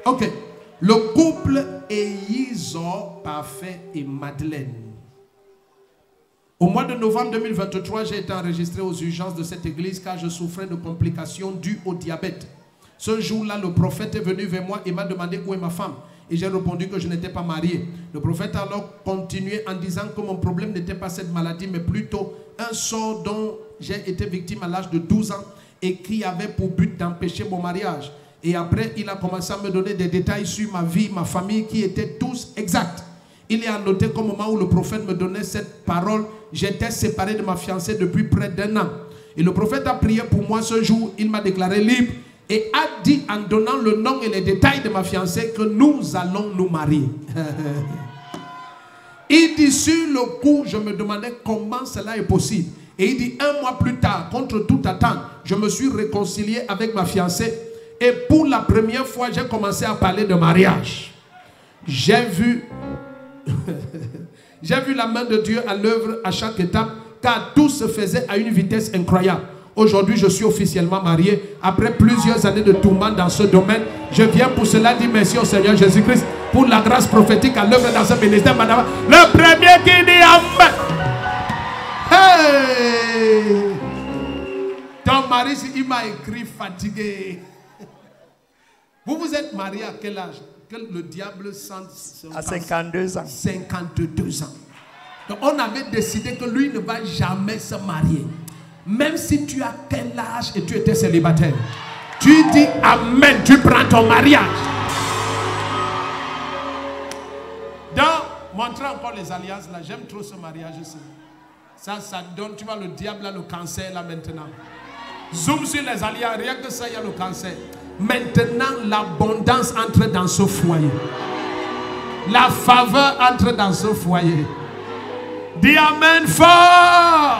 Ok. Le couple Eyizor, Parfait et Madeleine. Au mois de novembre 2023, j'ai été enregistré aux urgences de cette église car je souffrais de complications dues au diabète. Ce jour-là, le prophète est venu vers moi et m'a demandé où est ma femme. Et j'ai répondu que je n'étais pas marié. Le prophète a alors continué en disant que mon problème n'était pas cette maladie, mais plutôt un sort dont j'ai été victime à l'âge de 12 ans et qui avait pour but d'empêcher mon mariage. Et après, il a commencé à me donner des détails sur ma vie, ma famille, qui étaient tous exacts. Il est à noter qu'au moment où le prophète me donnait cette parole, j'étais séparé de ma fiancée depuis près d'1 an. Et le prophète a prié pour moi ce jour, il m'a déclaré libre et a dit en donnant le nom et les détails de ma fiancée que nous allons nous marier. Il dit sur le coup, je me demandais comment cela est possible. Et il dit 1 mois plus tard, contre toute attente, je me suis réconcilié avec ma fiancée. Et pour la première fois, j'ai commencé à parler de mariage. J'ai vu la main de Dieu à l'œuvre à chaque étape, car tout se faisait à une vitesse incroyable. Aujourd'hui, je suis officiellement marié. Après plusieurs années de tourments dans ce domaine, je viens pour cela dire merci au Seigneur Jésus-Christ pour la grâce prophétique à l'œuvre dans ce ministère. Madame, le premier qui dit Amen. Hey! Ton mari, il m'a écrit fatigué. Vous êtes marié à quel âge? Que le diable sent à 52 ans. 52 ans. Donc on avait décidé que lui ne va jamais se marier. Même si tu as quel âge et tu étais célibataire. Tu dis Amen, tu prends ton mariage. Donc, montrez encore les alliances là. J'aime trop ce mariage ici. Ça donne, tu vois, le diable a le cancer là maintenant. Zoom sur les alliances, rien que ça, il y a le cancer. Maintenant, l'abondance entre dans ce foyer. La faveur entre dans ce foyer. Dis Amen fort.